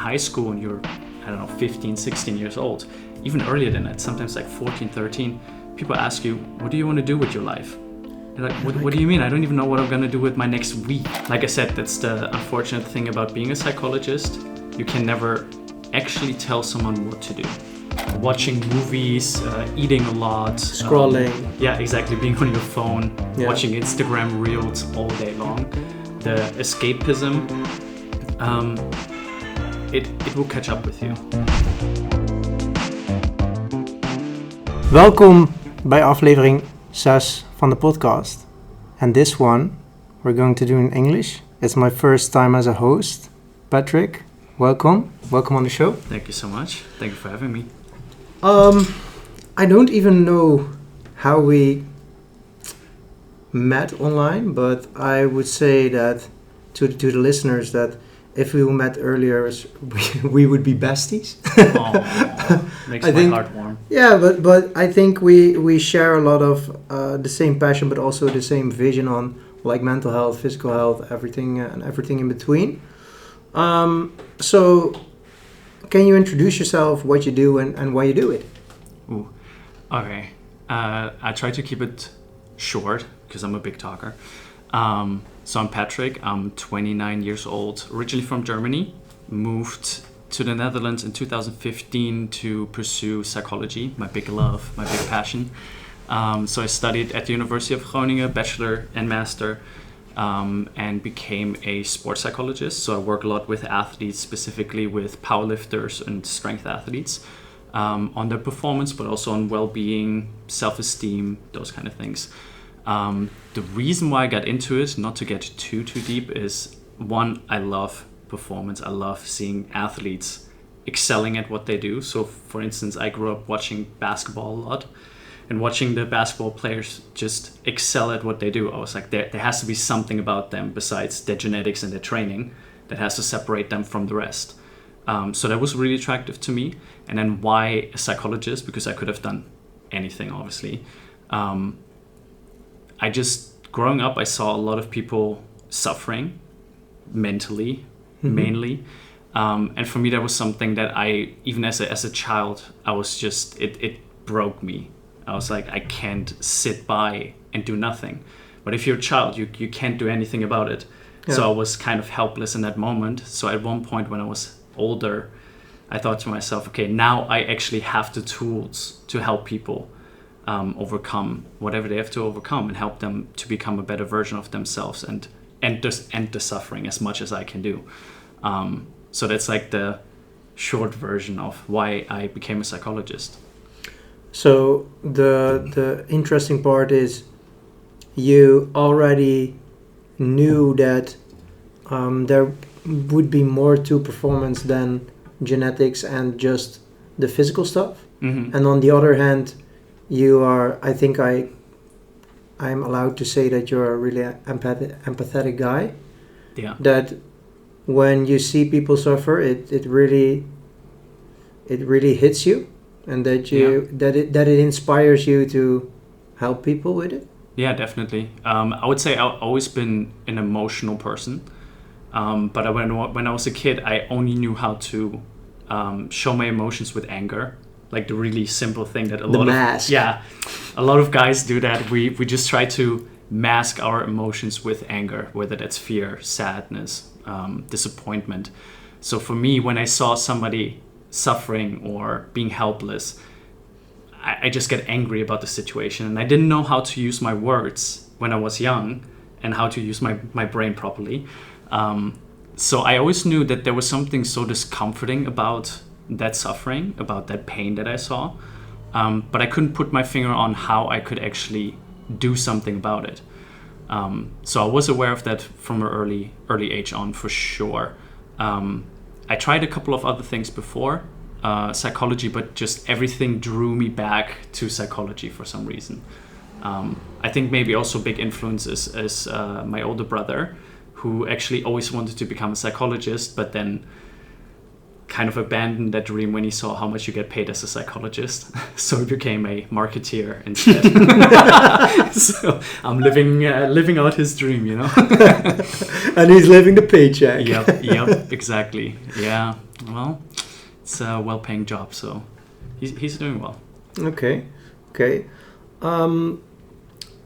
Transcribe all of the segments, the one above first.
high school and you're, I don't know, 15, 16 years old, even earlier than that, sometimes like 14, 13, people ask you, what do you want to do with your life? You're like, what do you mean? I don't even know what I'm going to do with my next week. Like I said, that's the unfortunate thing about being a psychologist. You can never actually tell someone what to do. Watching movies, eating a lot. Scrolling. Yeah, exactly. Being on your phone, watching Instagram reels all day long. The escapism, it will catch up with you. Welkom bij aflevering 6 van de podcast. And this one we're going to do in English. It's my first time as a host. Patrick, welcome. Welcome on the show. Thank you so much. Thank you for having me. I don't even know how we met online, but I would say that to the listeners that if we met earlier, we would be besties. Makes my heart warm. Yeah, but I think we share a lot of the same passion, but also the same vision on like mental health, physical health, everything and everything in between. So can you introduce yourself, what you do and why you do it? Ooh, okay. I try to keep it short because I'm a big talker. So I'm Patrick, I'm 29 years old, originally from Germany, moved to the Netherlands in 2015 to pursue psychology, my big love, my big passion. So I studied at the University of Groningen, bachelor and master, and became a sports psychologist. So I work a lot with athletes, specifically with powerlifters and strength athletes, on their performance, but also on well-being, self-esteem, those kind of things. The reason why I got into it, not to get too deep, is one, I love performance. I love seeing athletes excelling at what they do. So for instance, I grew up watching basketball a lot and watching the basketball players just excel at what they do. I was like, there has to be something about them besides their genetics and their training that has to separate them from the rest. So that was really attractive to me. And then why a psychologist? Because I could have done anything, obviously. Growing up, I saw a lot of people suffering mentally, mainly. And for me, that was something that even as a child, I was just, it broke me. I was like, I can't sit by and do nothing. But if you're a child, you can't do anything about it. Yeah. So I was kind of helpless in that moment. So at one point when I was older, I thought to myself, okay, now I actually have the tools to help people overcome whatever they have to overcome and help them to become a better version of themselves and just end the suffering as much as I can do. So that's like the short version of why I became a psychologist. So the interesting part is you already knew that there would be more to performance than genetics and just the physical stuff. Mm-hmm. And on the other hand, you are, I think I'm allowed to say that you're a really empathetic guy. Yeah. That when you see people suffer, it really hits you, and that it inspires you to help people with it. Yeah, definitely. I would say I've always been an emotional person, but when I was a kid, I only knew how to show my emotions with anger. Like the really simple thing that a lot of guys do that. We just try to mask our emotions with anger, whether that's fear, sadness, disappointment. So for me, when I saw somebody suffering or being helpless, I just get angry about the situation. And I didn't know how to use my words when I was young and how to use my brain properly. So I always knew that there was something so discomforting about that suffering, about that pain that I saw, but I couldn't put my finger on how I could actually do something about it. So I was aware of that from an early age on, for sure. I tried a couple of other things before psychology, but just everything drew me back to psychology for some reason. I think maybe also big influence is my older brother, who actually always wanted to become a psychologist, but then kind of abandoned that dream when he saw how much you get paid as a psychologist. So he became a marketeer instead. So I'm living out his dream, you know. And he's living the paycheck. Yep, exactly. Yeah. Well, it's a well-paying job, so he's doing well. Okay.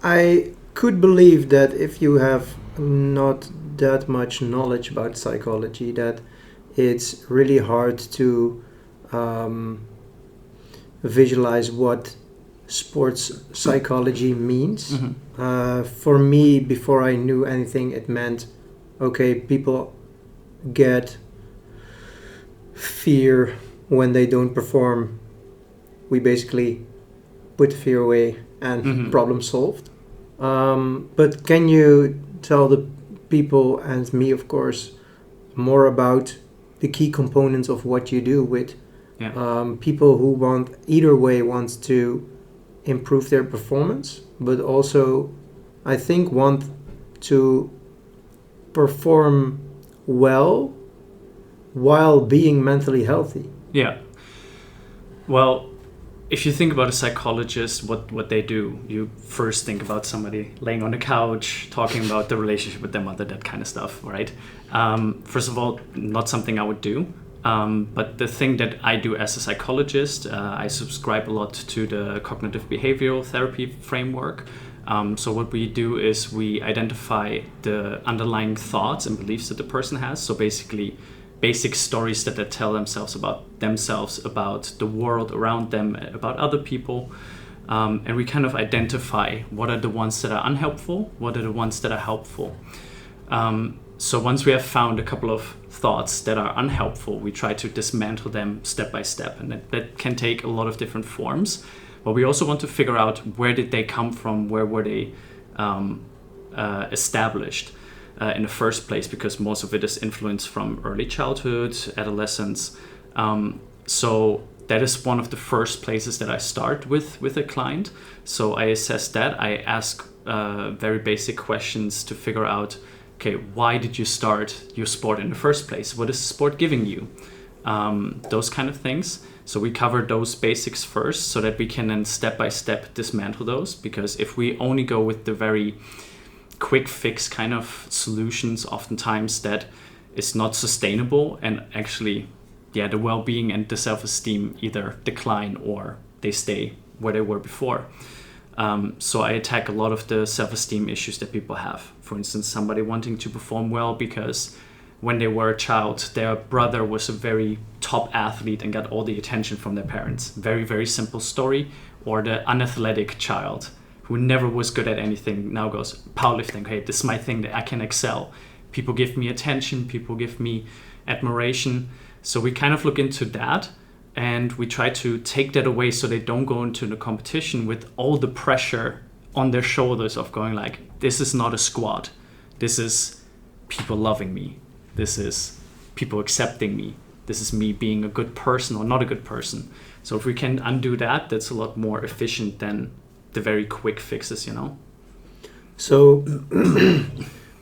I could believe that if you have not that much knowledge about psychology, that it's really hard to visualize what sports psychology means. For me, before I knew anything, it meant, okay, people get fear when they don't perform. We basically put fear away and problem solved. But can you tell the people, and me of course, more about the key components of what you do with people who want to improve their performance, but also I think want to perform well while being mentally healthy? Yeah. Well, if you think about a psychologist, what they do, you first think about somebody laying on the couch, talking about the relationship with their mother, that kind of stuff, right? First of all, not something I would do. But the thing that I do as a psychologist, I subscribe a lot to the cognitive behavioral therapy framework. So what we do is we identify the underlying thoughts and beliefs that the person has. So basically, basic stories that they tell themselves, about the world around them, about other people. And we kind of identify what are the ones that are unhelpful, what are the ones that are helpful. So once we have found a couple of thoughts that are unhelpful, we try to dismantle them step by step. And that can take a lot of different forms. But we also want to figure out where did they come from, where were they established in the first place, because most of it is influenced from early childhood, adolescence. So that is one of the first places that I start with a client. So I assess that. I ask very basic questions to figure out, okay, why did you start your sport in the first place? What is the sport giving you? Those kind of things. So we cover those basics first so that we can then step by step dismantle those. Because if we only go with the very quick fix kind of solutions, oftentimes that is not sustainable, and actually, the well-being and the self-esteem either decline or they stay where they were before. So I attack a lot of the self-esteem issues that people have. For instance, somebody wanting to perform well because when they were a child, their brother was a very top athlete and got all the attention from their parents. Very, very simple story. Or the unathletic child who never was good at anything now goes, powerlifting, hey, this is my thing that I can excel. People give me attention, people give me admiration. So we kind of look into that and we try to take that away so they don't go into the competition with all the pressure on their shoulders of going like, this is not a squat. This is people loving me. This is people accepting me. This is me being a good person or not a good person. So if we can undo that, that's a lot more efficient than the very quick fixes, you know? So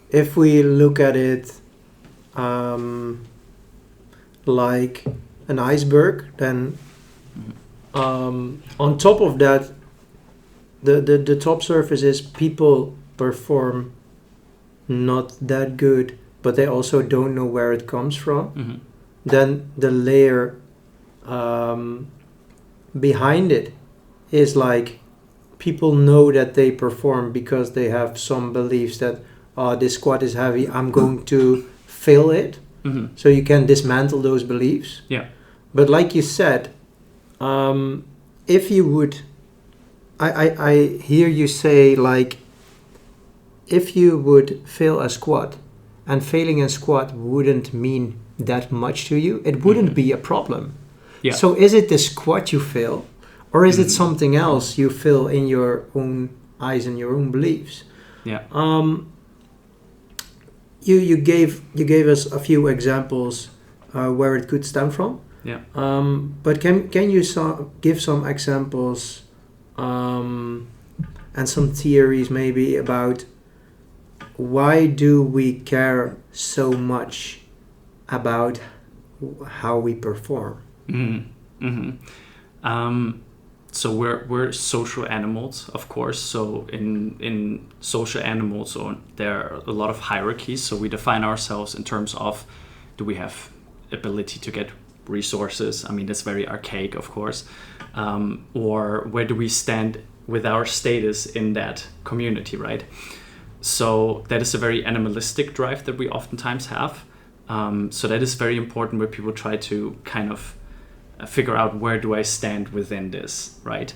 if we look at it like an iceberg, then on top of that, the top surface is people perform not that good, but they also don't know where it comes from. Then the layer behind it is like people know that they perform because they have some beliefs that this squat is heavy, I'm going to fail it. So you can dismantle those beliefs. Yeah. But like you said, if you would, I hear you say like, if you would fail a squat and failing a squat wouldn't mean that much to you, it wouldn't be a problem. Yeah. So is it the squat you fail, or is it something else you fail in your own eyes and your own beliefs? Yeah. You gave us a few examples where it could stem from. Yeah. But can you give some examples and some theories maybe about why do we care so much about how we perform? So we're social animals, of course. So in social animals, there are a lot of hierarchies. So we define ourselves in terms of, do we have ability to get resources. I mean, that's very archaic, of course. Or where do we stand with our status in that community, right? So that is a very animalistic drive that we oftentimes have. So that is very important, where people try to kind of figure out, where do I stand within this, right?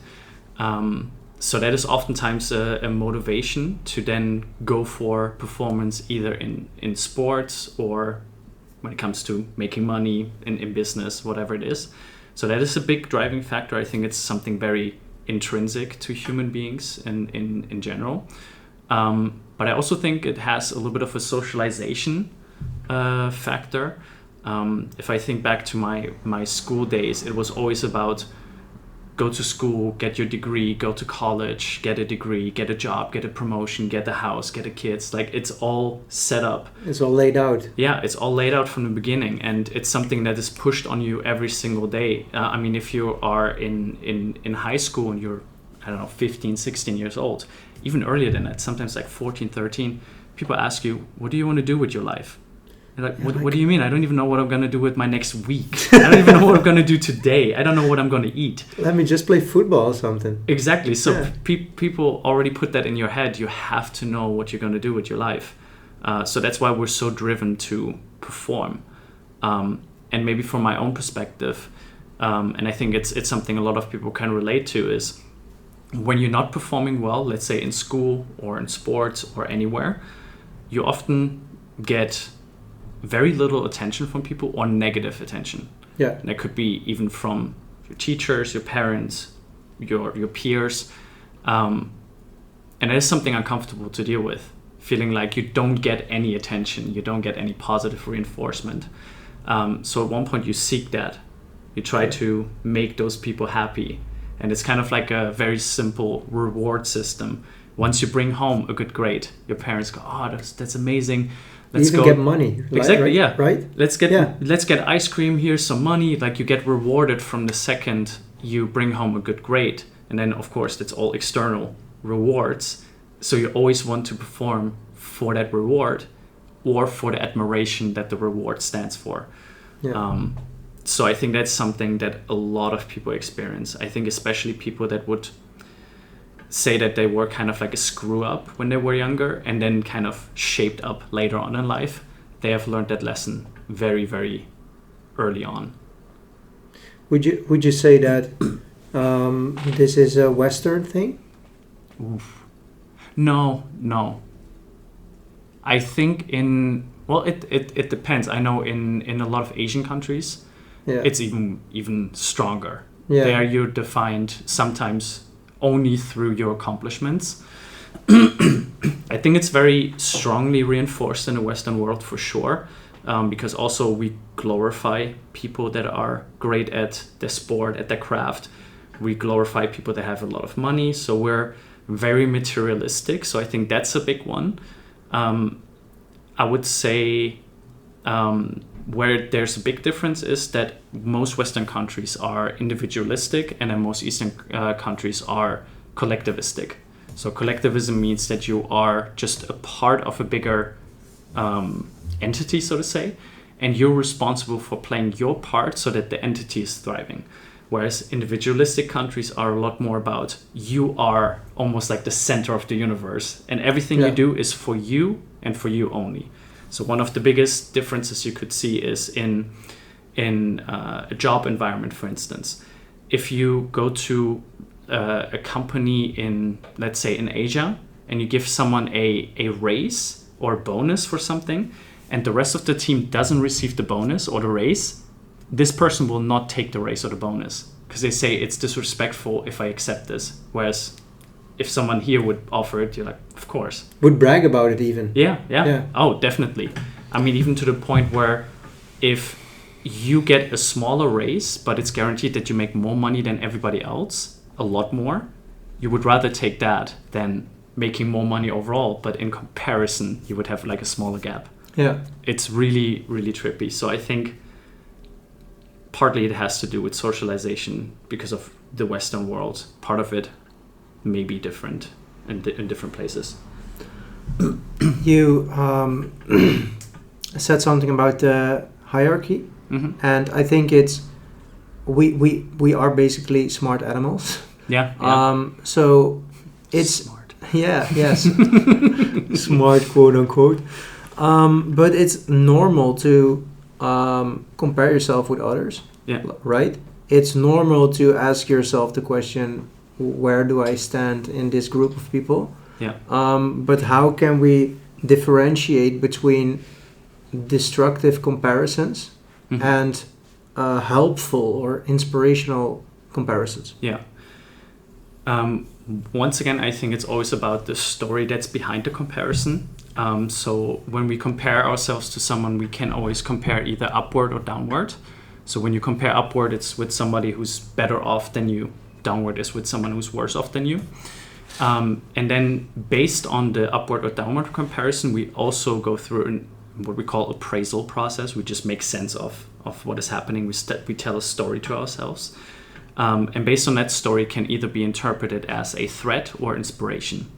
So that is oftentimes a motivation to then go for performance, either in sports or when it comes to making money in business, whatever it is. So that is a big driving factor. I think it's something very intrinsic to human beings in general. But I also think it has a little bit of a socialization factor. If I think back to my school days, it was always about go to school, get your degree, go to college, get a degree, get a job, get a promotion, get a house, get a kids. Like, it's all set up. It's all laid out. Yeah, it's all laid out from the beginning, and it's something that is pushed on you every single day. I mean, if you are in high school and you're, I don't know, 15, 16 years old, even earlier than that, sometimes like 14, 13, people ask you, what do you want to do with your life? You're like, what do you mean? I don't even know what I'm going to do with my next week. I don't even know what I'm going to do today. I don't know what I'm going to eat. Let me just play football or something. Exactly. So people already put that in your head. You have to know what you're going to do with your life. So that's why we're so driven to perform. And maybe from my own perspective, and I think it's something a lot of people can relate to, is when you're not performing well, let's say in school or in sports or anywhere, you often get very little attention from people, or negative attention. Yeah. And that could be even from your teachers, your parents, your peers. And that is something uncomfortable to deal with, feeling like you don't get any attention, you don't get any positive reinforcement. So at one point you seek that. You try to make those people happy. And it's kind of like a very simple reward system. Once you bring home a good grade, your parents go, oh, that's amazing. Let's you even get money. Exactly, right? Yeah. Right? Let's get ice cream, here's some money. Like, you get rewarded from the second you bring home a good grade. And then, of course, that's all external rewards. So you always want to perform for that reward, or for the admiration that the reward stands for. Yeah. So I think that's something that a lot of people experience. I think especially people that would say that they were kind of like a screw up when they were younger, and then kind of shaped up later on in life, they have learned that lesson very, very early on. Would you say that this is a Western thing? Oof. No. I think it depends. I know in a lot of Asian countries, it's even stronger. Yeah. There you're defined sometimes only through your accomplishments. I think it's very strongly reinforced in the Western world for sure, because also we glorify people that are great at their sport, at their craft. We glorify people that have a lot of money, so we're very materialistic. So I think that's a big one. I would say where there's a big difference is that most Western countries are individualistic, and then most Eastern countries are collectivistic. So collectivism means that you are just a part of a bigger entity, so to say, and you're responsible for playing your part so that the entity is thriving. Whereas individualistic countries are a lot more about, you are almost like the center of the universe, and everything you do is for you and for you only. So one of the biggest differences you could see is in a job environment, for instance. If you go to a company in, let's say, in Asia, and you give someone a raise or a bonus for something, and the rest of the team doesn't receive the bonus or the raise, this person will not take the raise or the bonus, because they say it's disrespectful if I accept this. Whereas if someone here would offer it, you're like, of course. Would brag about it even. Yeah. Oh, definitely. I mean, even to the point where if you get a smaller raise, but it's guaranteed that you make more money than everybody else, a lot more, you would rather take that than making more money overall, but in comparison, you would have like a smaller gap. Yeah. It's really, really trippy. So I think partly it has to do with socialization because of the Western world. Part of it may be different in different places. You said something about the hierarchy. And I think it's we are basically smart animals. Yeah. So it's smart. Yeah. Yes. Smart, quote unquote. But it's normal to compare yourself with others. Yeah. Right. It's normal to ask yourself the question, where do I stand in this group of people? Yeah. But how can we differentiate between destructive comparisons and helpful or inspirational comparisons? Yeah. Once again, I think it's always about the story that's behind the comparison. So when we compare ourselves to someone, we can always compare either upward or downward. So when you compare upward, it's with somebody who's better off than you. Downward is with someone who's worse off than you. And then based on the upward or downward comparison, we also go through what we call appraisal process. We just make sense of what is happening. We tell a story to ourselves. And based on that story can either be interpreted as a threat or inspiration.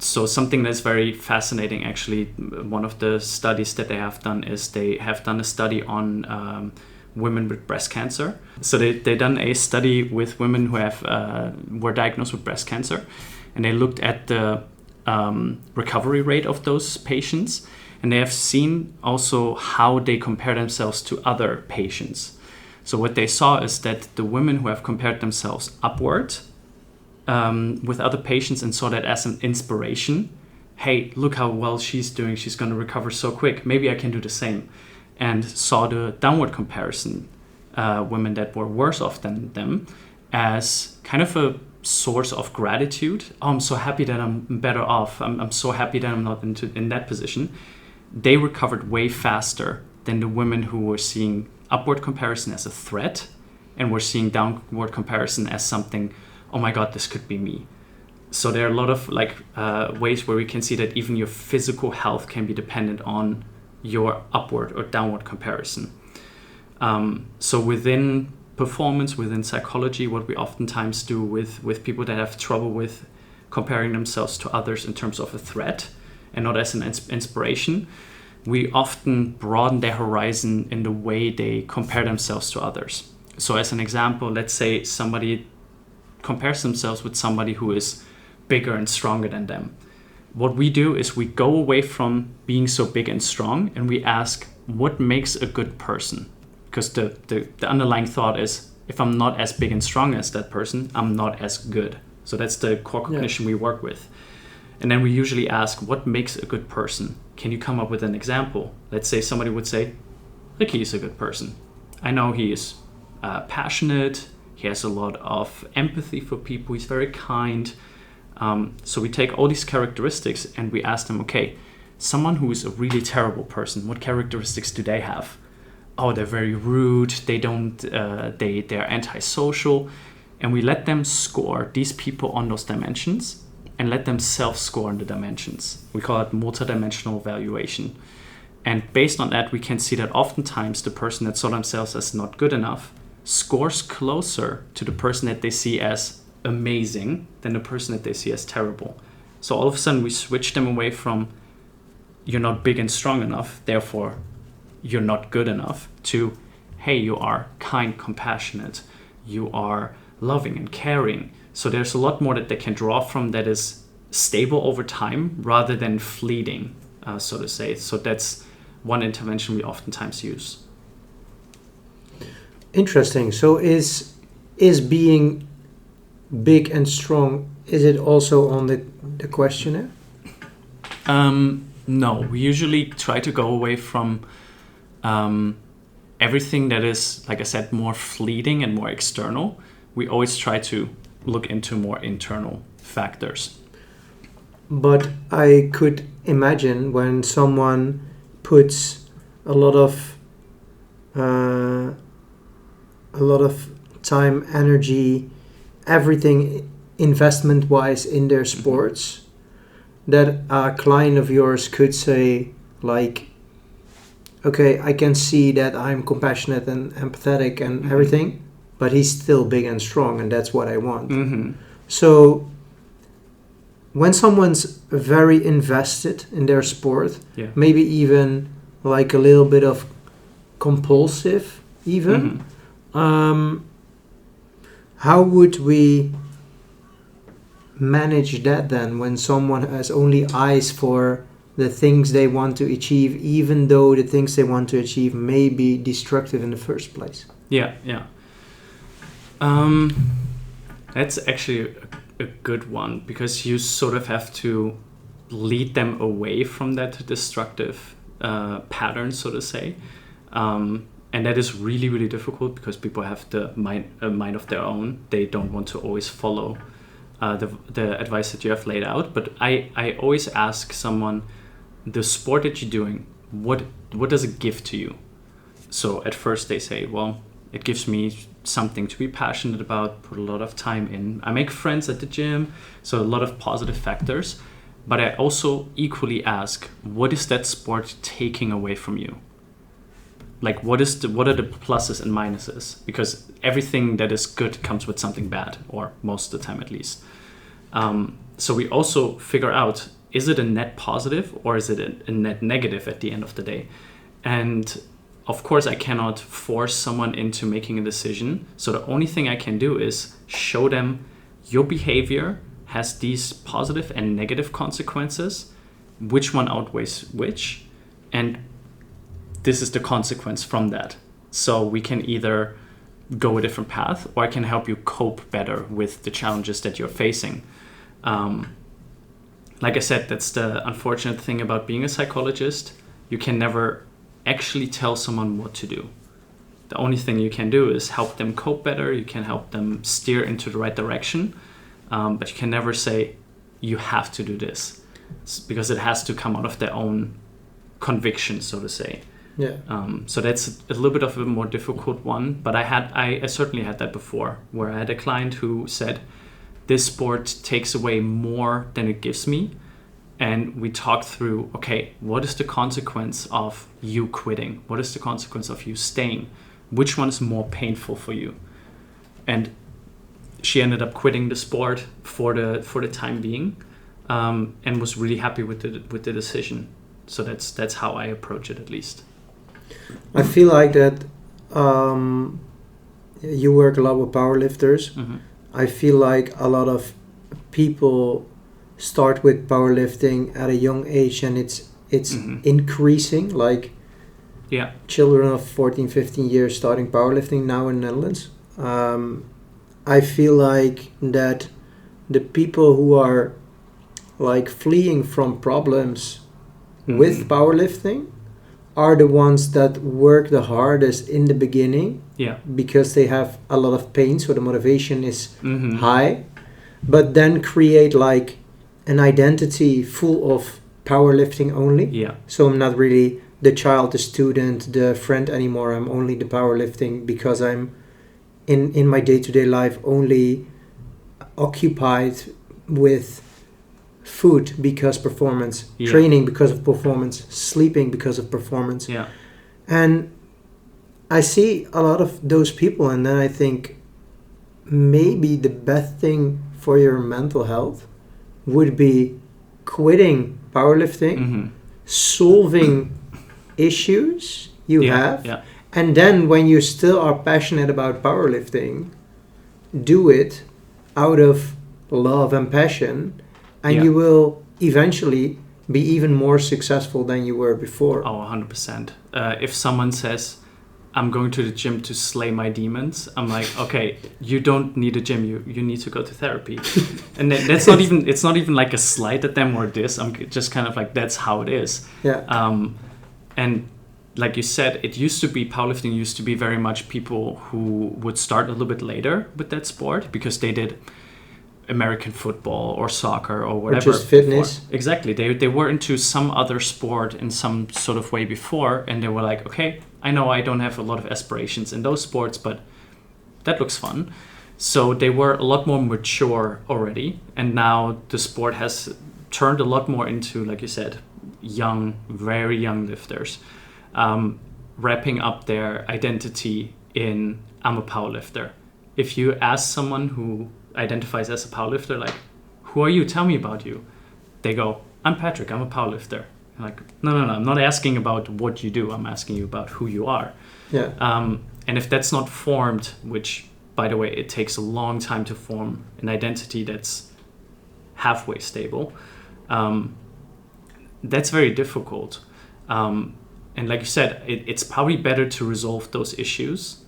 So something that's very fascinating, actually, one of the studies that they have done is they have done a study on women with breast cancer. So they done a study with women who were diagnosed with breast cancer, and they looked at the recovery rate of those patients, and they have seen also how they compare themselves to other patients. So what they saw is that the women who have compared themselves upward with other patients and saw that as an inspiration, hey, look how well she's doing, she's going to recover so quick, maybe I can do the same. And saw the downward comparison, women that were worse off than them, as kind of a source of gratitude. Oh, I'm so happy that I'm better off. I'm so happy that I'm not in that position. They recovered way faster than the women who were seeing upward comparison as a threat and were seeing downward comparison as something, oh my God, this could be me. So there are a lot of ways where we can see that even your physical health can be dependent on your upward or downward comparison. So within performance, within psychology, what we oftentimes do with people that have trouble with comparing themselves to others in terms of a threat and not as an inspiration, we often broaden their horizon in the way they compare themselves to others. So as an example, let's say somebody compares themselves with somebody who is bigger and stronger than them. What we do is we go away from being so big and strong and we ask, what makes a good person? Because the underlying thought is, if I'm not as big and strong as that person, I'm not as good. So that's the core cognition we work with. And then we usually ask, what makes a good person? Can you come up with an example? Let's say somebody would say, Ricky is a good person. I know he is passionate. He has a lot of empathy for people. He's very kind. So we take all these characteristics and we ask them, okay, someone who is a really terrible person, what characteristics do they have? Oh, they're very rude. They're antisocial. And we let them score these people on those dimensions and let them self-score on the dimensions. We call it multidimensional evaluation. And based on that, we can see that oftentimes the person that saw themselves as not good enough scores closer to the person that they see as amazing than the person that they see as terrible. So all of a sudden we switch them away from you're not big and strong enough, therefore you're not good enough, to hey, you are kind, compassionate, you are loving and caring. So there's a lot more that they can draw from that is stable over time rather than fleeting, so to say. So that's one intervention we oftentimes use. Interesting. So is being big and strong, is it also on the questionnaire? No, we usually try to go away from everything that is, like I said, more fleeting and more external. We always try to look into more internal factors. But I could imagine when someone puts a lot of time, energy, everything investment-wise in their sports, that a client of yours could say, like, okay, I can see that I'm compassionate and empathetic and everything, but he's still big and strong, and that's what I want. Mm-hmm. So when someone's very invested in their sport, maybe even like a little bit of compulsive even. How would we manage that then when someone has only eyes for the things they want to achieve, even though the things they want to achieve may be destructive in the first place? Yeah. That's actually a good one, because you sort of have to lead them away from that destructive pattern, so to say. And that is really, really difficult because people have a mind of their own. They don't want to always follow the advice that you have laid out. But I always ask someone, the sport that you're doing, what does it give to you? So at first they say, well, it gives me something to be passionate about, put a lot of time in. I make friends at the gym, so a lot of positive factors. But I also equally ask, what is that sport taking away from you? Like, what are the pluses and minuses? Because everything that is good comes with something bad, or most of the time at least. So we also figure out, is it a net positive or is it a net negative at the end of the day? And of course, I cannot force someone into making a decision. So the only thing I can do is show them your behavior has these positive and negative consequences, which one outweighs which, and this is the consequence from that. So we can either go a different path, or I can help you cope better with the challenges that you're facing. Like I said, that's the unfortunate thing about being a psychologist. You can never actually tell someone what to do. The only thing you can do is help them cope better. You can help them steer into the right direction. But you can never say, you have to do this, because it has to come out of their own conviction, so to say. Yeah. So that's a little bit of a more difficult one. But I certainly had that before, where I had a client who said, this sport takes away more than it gives me. And we talked through, okay, what is the consequence of you quitting? What is the consequence of you staying? Which one is more painful for you? And she ended up quitting the sport for the time being, and was really happy with the decision. So that's how I approach it, at least. I feel like that you work a lot with powerlifters. Mm-hmm. I feel like a lot of people start with powerlifting at a young age, and it's increasing, like children of 14, 15 years starting powerlifting now in the Netherlands. I feel like that the people who are like fleeing from problems with powerlifting are the ones that work the hardest in the beginning, because they have a lot of pain, so the motivation is high, but then create like an identity full of powerlifting only. Yeah. So I'm not really the child, the student, the friend anymore. I'm only the powerlifting because I'm in my day-to-day life only occupied with food because performance, training because of performance, sleeping because of performance. Yeah. And I see a lot of those people, and then I think maybe the best thing for your mental health would be quitting powerlifting, solving issues you have, and then when you still are passionate about powerlifting, do it out of love and passion, and you will eventually be even more successful than you were before. Oh, 100%. If someone says, I'm going to the gym to slay my demons, I'm like, okay, you don't need a gym, you need to go to therapy. And that's not even, it's not even like a slight at them or this, I'm just kind of like, that's how it is. Yeah. And like you said, powerlifting used to be very much people who would start a little bit later with that sport because they did American football or soccer or whatever. Or just fitness. Before. Exactly. They were into some other sport in some sort of way before, and they were like, okay, I know I don't have a lot of aspirations in those sports, but that looks fun. So they were a lot more mature already, and now the sport has turned a lot more into, like you said, young, very young lifters, wrapping up their identity in, I'm a powerlifter. If you ask someone who identifies as a powerlifter, like, who are you? Tell me about you. They go, I'm Patrick, I'm a powerlifter. I'm like, no, I'm not asking about what you do. I'm asking you about who you are. Yeah. And if that's not formed, which, by the way, it takes a long time to form an identity that's halfway stable, that's very difficult. And like you said, it's probably better to resolve those issues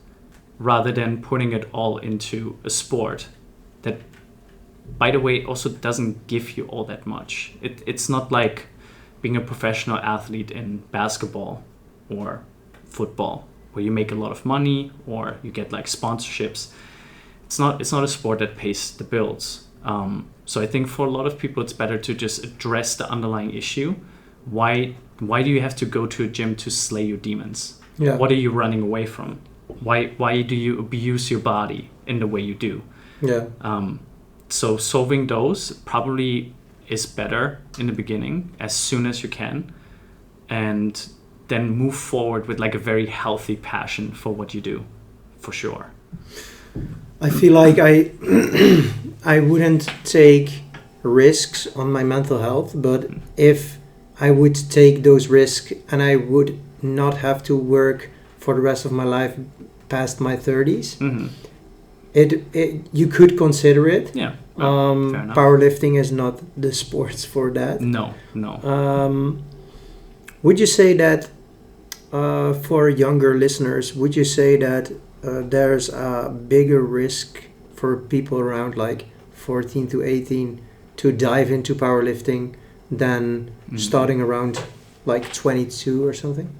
rather than putting it all into a sport that, by the way, also doesn't give you all that much. It's not like being a professional athlete in basketball or football, where you make a lot of money or you get like sponsorships. It's not a sport that pays the bills. So I think for a lot of people, it's better to just address the underlying issue. Why do you have to go to a gym to slay your demons? Yeah. What are you running away from? Why do you abuse your body in the way you do? Yeah. So solving those probably is better in the beginning, as soon as you can, and then move forward with like a very healthy passion for what you do, for sure. I feel like I wouldn't take risks on my mental health, but if I would take those risks and I would not have to work for the rest of my life past my 30s, Mm-hmm. you could consider it. Yeah. Well, fair enough. Powerlifting is not the sports for that. No. Would you say that for younger listeners, would you say that there's a bigger risk for people around like 14 to 18 to dive into powerlifting than starting around like 22 or something?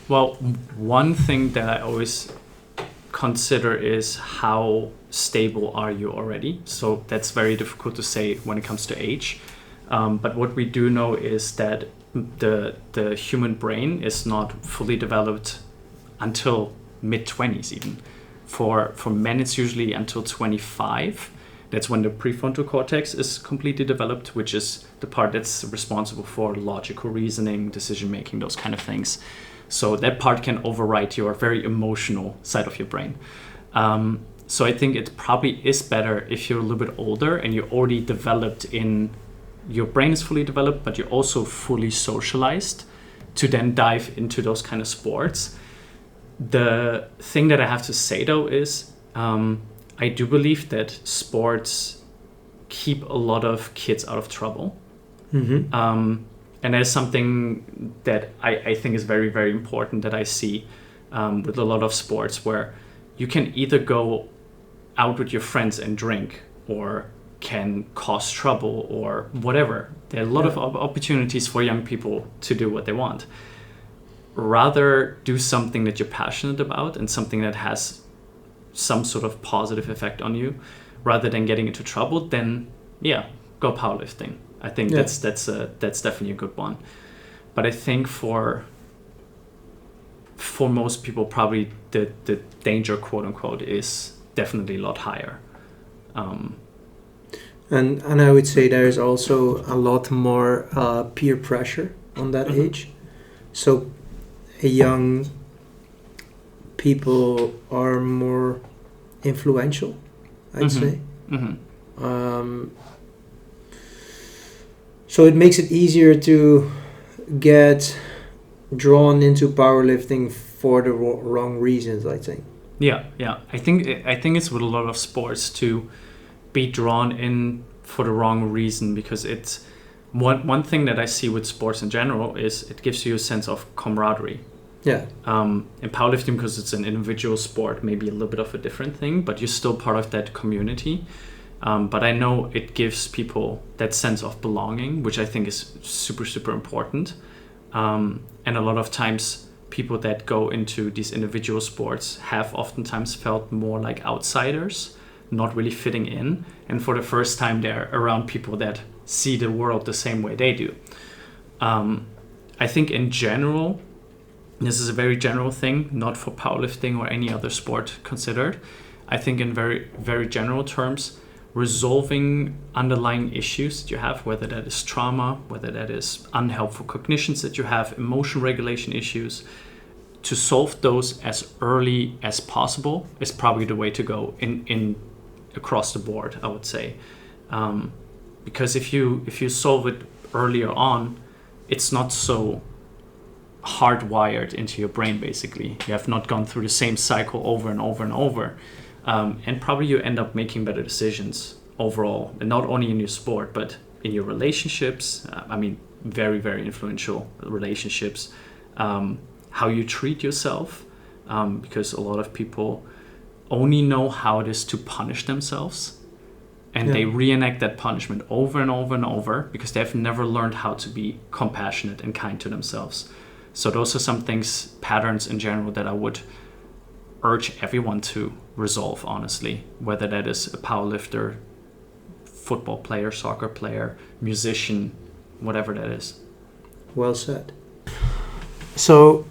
Well, one thing that I always consider is how stable are you already. So that's very difficult to say when it comes to age. But what we do know is that the human brain is not fully developed until mid-20s even. For men, it's usually until 25. That's when the prefrontal cortex is completely developed, which is the part that's responsible for logical reasoning, decision-making, those kind of things. So that part can override your very emotional side of your brain. So I think it probably is better if you're a little bit older and you're already developed your brain is fully developed, but you're also fully socialized to then dive into those kind of sports. The thing that I have to say though is I do believe that sports keep a lot of kids out of trouble. Mm-hmm. And that's something that I think is very, very important that I see with a lot of sports, where you can either go out with your friends and drink or can cause trouble or whatever. There are a lot of opportunities for young people to do what they want. Rather do something that you're passionate about and something that has some sort of positive effect on you, rather than getting into trouble, then go powerlifting. I think that's definitely a good one. But I think for most people, probably the danger, quote unquote, is definitely a lot higher. And I would say there is also a lot more peer pressure on that age. So young people are more influential, I'd say. Mm-hmm. So it makes it easier to get drawn into powerlifting for the wrong reasons, I think. Yeah. I think it's with a lot of sports to be drawn in for the wrong reason, because it's one thing that I see with sports in general is it gives you a sense of camaraderie. Yeah. In powerlifting, because it's an individual sport, maybe a little bit of a different thing, but you're still part of that community. But I know it gives people that sense of belonging, which I think is super, super important. And a lot of times people that go into these individual sports have oftentimes felt more like outsiders, not really fitting in. And for the first time, they're around people that see the world the same way they do. I think in general, this is a very general thing, not for powerlifting or any other sport considered. I think in very, very general terms, resolving underlying issues that you have, whether that is trauma, whether that is unhelpful cognitions that you have, emotion regulation issues, to solve those as early as possible is probably the way to go in across the board, I would say. Because if you solve it earlier on, it's not so hardwired into your brain. Basically, you have not gone through the same cycle over and over and over, and probably you end up making better decisions overall, and not only in your sport but in your relationships. I mean, very, very influential relationships. How you treat yourself, because a lot of people only know how it is to punish themselves, and they reenact that punishment over and over and over because they've never learned how to be compassionate and kind to themselves. So those are some things, patterns in general, that I would urge everyone to resolve, honestly, whether that is a powerlifter, football player, soccer player, musician, whatever that is. Well said. So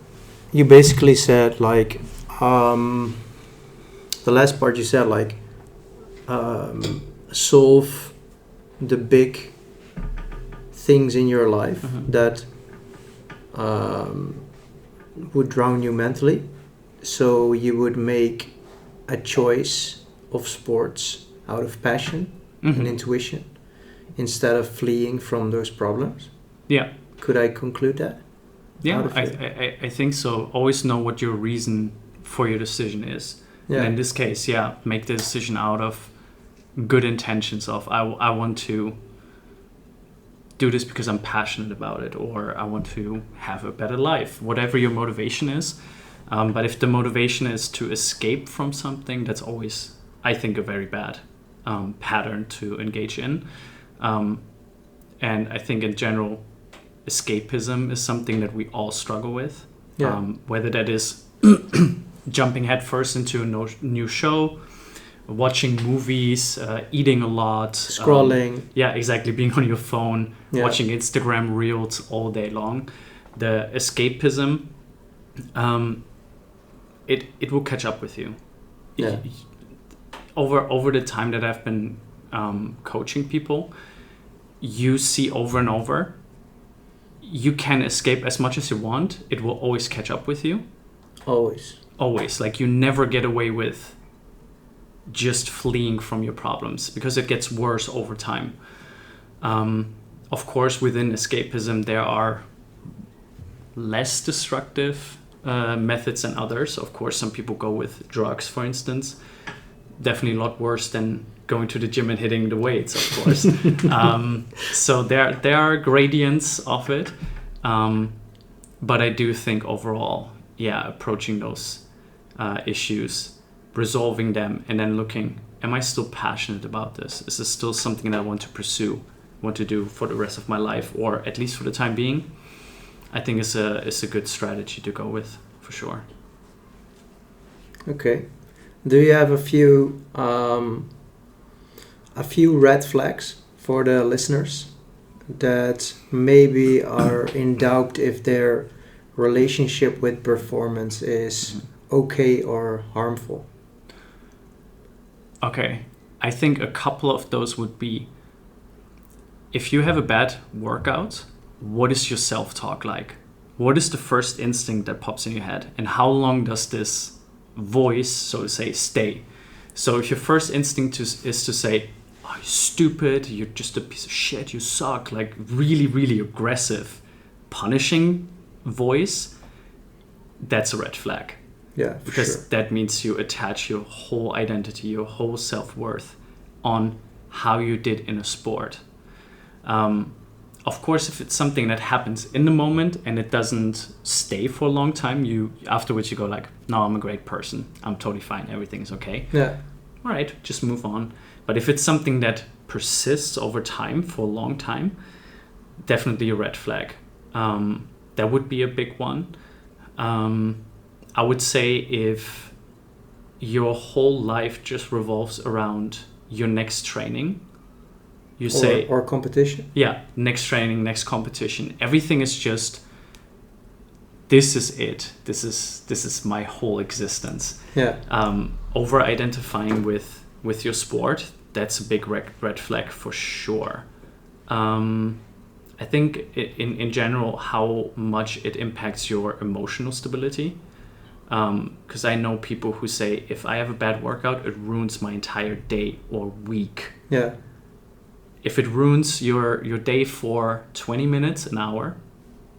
you basically said, like, the last part you said, like, solve the big things in your life that would drown you mentally. So you would make a choice of sports out of passion and intuition instead of fleeing from those problems. Yeah. Could I conclude that? Yeah, I think so. Always know what your reason for your decision is. Yeah. And in this case, make the decision out of good intentions of I want to do this because I'm passionate about it, or I want to have a better life, whatever your motivation is. But if the motivation is to escape from something, that's always, I think, a very bad pattern to engage in. And I think in general, escapism is something that we all struggle with. Whether that is jumping headfirst into a new show, watching movies, eating a lot, scrolling. Exactly, being on your phone, watching Instagram reels all day long. The escapism, it will catch up with you. Over the time that I've been coaching people, you see over and over, you can escape as much as you want. It will always catch up with you. Always. Like, you never get away with just fleeing from your problems, because it gets worse over time. Of course, within escapism, there are less destructive methods than others. Of course, some people go with drugs, for instance. Definitely a lot worse than going to the gym and hitting the weights, of course. So there are gradients of it. But I do think overall, approaching those issues, resolving them, and then looking, am I still passionate about this? Is this still something that I want to pursue, want to do for the rest of my life, or at least for the time being? I think it's a good strategy to go with, for sure. Okay. Do you have a few red flags for the listeners that maybe are in doubt if their relationship with performance is okay or harmful? Okay, I think a couple of those would be, if you have a bad workout, what is your self-talk like? What is the first instinct that pops in your head? And how long does this voice, so to say, stay? So if your first instinct is to say, oh, you're stupid, you're just a piece of shit, you suck, like really, really aggressive, punishing voice, that's a red flag. Because that means you attach your whole identity, your whole self-worth on how you did in a sport. Of course, if it's something that happens in the moment and it doesn't stay for a long time, afterwards you go like, no, I'm a great person, I'm totally fine, everything's okay. All right, just move on. But if it's something that persists over time, for a long time, definitely a red flag. That would be a big one. I would say if your whole life just revolves around your next training, or competition. Next training, next competition. Everything is just, this is it. This is my whole existence. Over identifying with your sport, that's a big red flag for sure. I think in general, how much it impacts your emotional stability. Because I know people who say, if I have a bad workout, it ruins my entire day or week. Yeah. If it ruins your day for 20 minutes, an hour,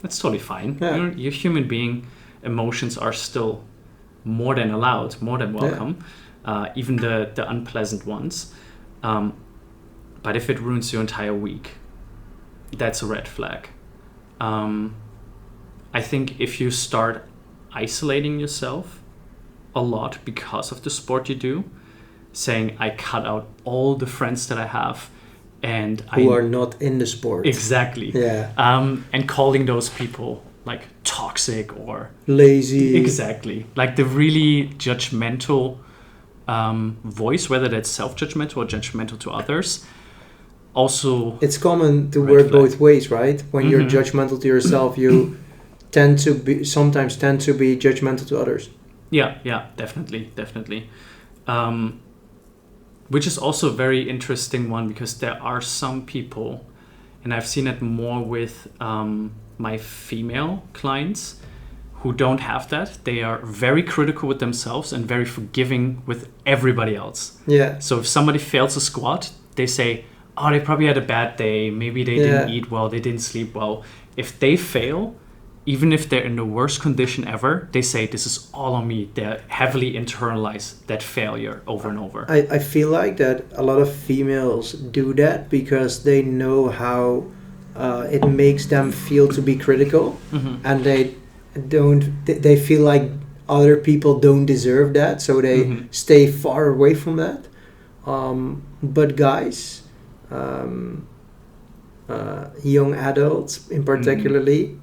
That's totally fine. Yeah. You're a human being. Emotions are still more than allowed, more than welcome, even the unpleasant ones. But if it ruins your entire week, that's a red flag. I think if you start isolating yourself a lot because of the sport you do, saying I cut out all the friends that I have and who are not in the sport. Exactly. Yeah. And calling those people like toxic or lazy. Exactly. Like the really judgmental voice, whether that's self-judgmental or judgmental to others. Also, it's common to work both ways, right? When you're judgmental to yourself, you sometimes tend to be judgmental to others. Yeah, definitely. Which is also a very interesting one, because there are some people, and I've seen it more with my female clients, who don't have that. They are very critical with themselves and very forgiving with everybody else. Yeah. So if somebody fails a squat, they say, oh, they probably had a bad day. Maybe they didn't eat well. They didn't sleep well. If they fail, even if they're in the worst condition ever, they say, this is all on me. They heavily internalize that failure over and over. I feel like that a lot of females do that because they know how it makes them feel to be critical, and they feel like other people don't deserve that, so they stay far away from that. But guys, young adults in particularly,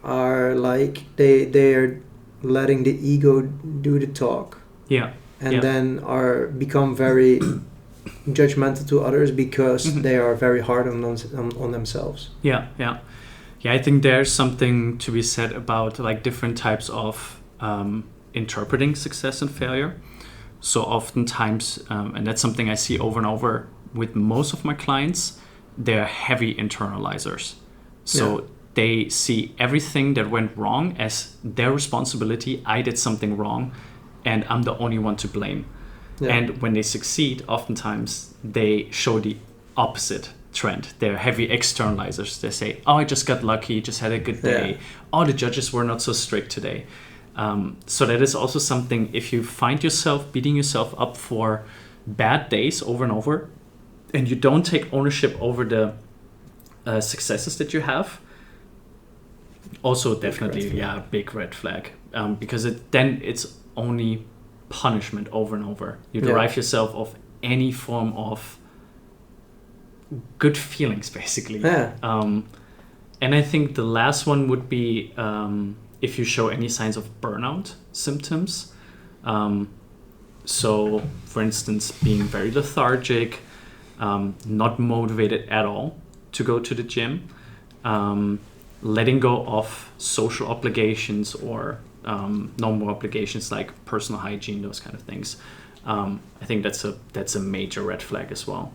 are like they are letting the ego do the talk, then are become very judgmental to others because they are very hard on themselves. I think there's something to be said about like different types of interpreting success and failure. So oftentimes, and that's something I see over and over with most of my clients, they're heavy internalizers. So they see everything that went wrong as their responsibility. I did something wrong and I'm the only one to blame. And when they succeed, oftentimes they show the opposite trend. They're heavy externalizers. They say, oh, I just got lucky, just had a good day. Oh, the judges were not so strict today. So that is also something, if you find yourself beating yourself up for bad days over and over, and you don't take ownership over the successes that you have, also definitely big red flag, because then it's only punishment over and over. You derive yourself of any form of good feelings, basically. And I think the last one would be if you show any signs of burnout symptoms. So for instance, being very lethargic, not motivated at all to go to the gym, letting go of social obligations or normal obligations like personal hygiene, those kind of things. I think that's a major red flag as well.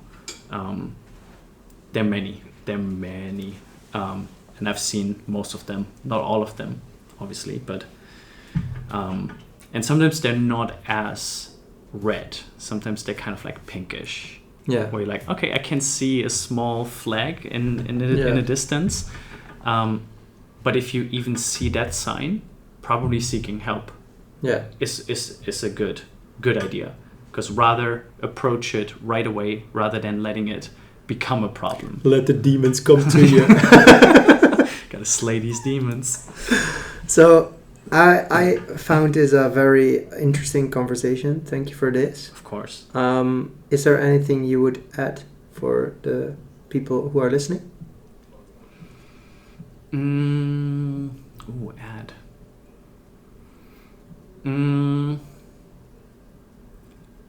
There are many, and I've seen most of them, not all of them, obviously, but and sometimes they're not as red. Sometimes they're kind of like pinkish. Where you're like, okay, I can see a small flag in the distance. But if you even see that sign, probably seeking help is a good idea. Because rather approach it right away rather than letting it become a problem. Let the demons come to you. Gotta slay these demons. So I found this a very interesting conversation. Thank you for this. Of course. Is there anything you would add for the people who are listening? Add.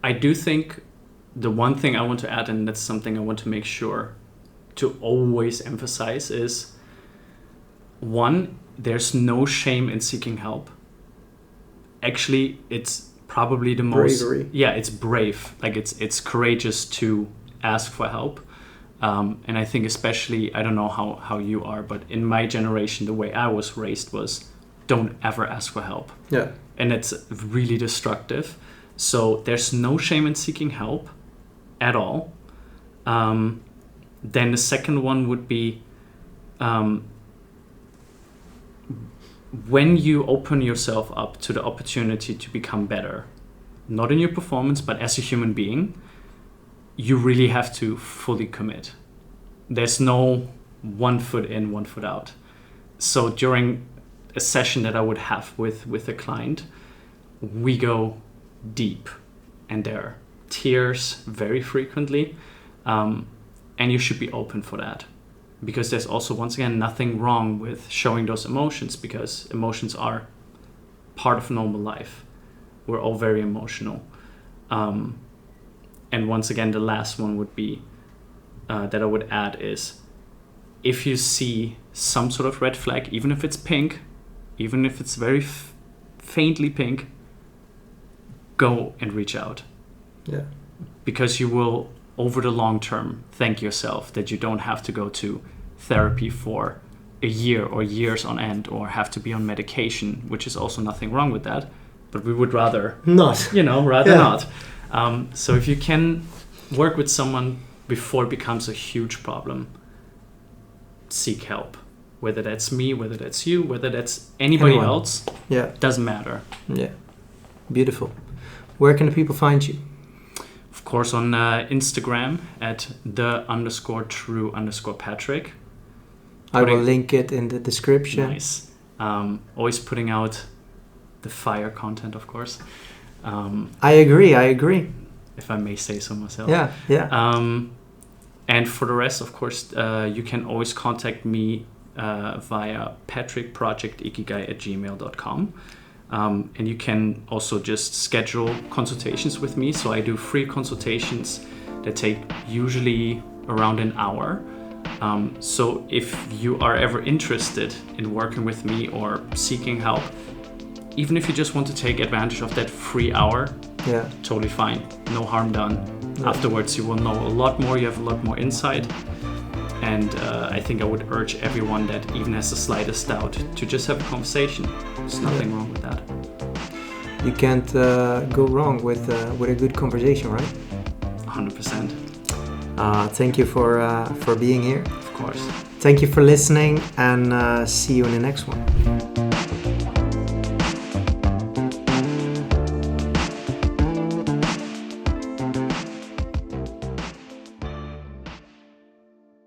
I do think the one thing I want to add, and that's something I want to make sure to always emphasize, is one, there's no shame in seeking help. Actually, it's probably the most bravery. It's brave. Like it's courageous to ask for help. And I think especially, I don't know how you are, but in my generation, the way I was raised was don't ever ask for help. And it's really destructive. So there's no shame in seeking help at all. Then the second one would be when you open yourself up to the opportunity to become better, not in your performance, but as a human being, you really have to fully commit. There's no 1 foot in, 1 foot out. So during a session that I would have with a client, we go deep, and there are tears very frequently, and you should be open for that, because there's also, once again, nothing wrong with showing those emotions, because emotions are part of normal life. We're all very emotional. And once again, the last one would be that I would add is, if you see some sort of red flag, even if it's pink, even if it's very faintly pink, go and reach out. Yeah. Because you will, over the long term, thank yourself that you don't have to go to therapy for a year or years on end, or have to be on medication, which is also nothing wrong with that. But we would rather not. Not. So if you can work with someone before it becomes a huge problem, seek help. Whether that's me, whether that's you, whether that's anybody else, doesn't matter. Yeah, beautiful. Where can the people find you? Of course, on Instagram at _true_Patrick. I will link it in the description. Nice. Always putting out the fire content, of course. I agree. If I may say so myself. Yeah. And for the rest, of course, you can always contact me via patrickprojectikigai@gmail.com. And you can also just schedule consultations with me. So I do free consultations that take usually around an hour. So if you are ever interested in working with me or seeking help, even if you just want to take advantage of that free hour, totally fine. No harm done. Yeah. Afterwards, you will know a lot more. You have a lot more insight. And I think I would urge everyone that even has the slightest doubt to just have a conversation. There's nothing wrong with that. You can't go wrong with a good conversation, right? 100%. Thank you for being here. Of course. Thank you for listening, and see you in the next one.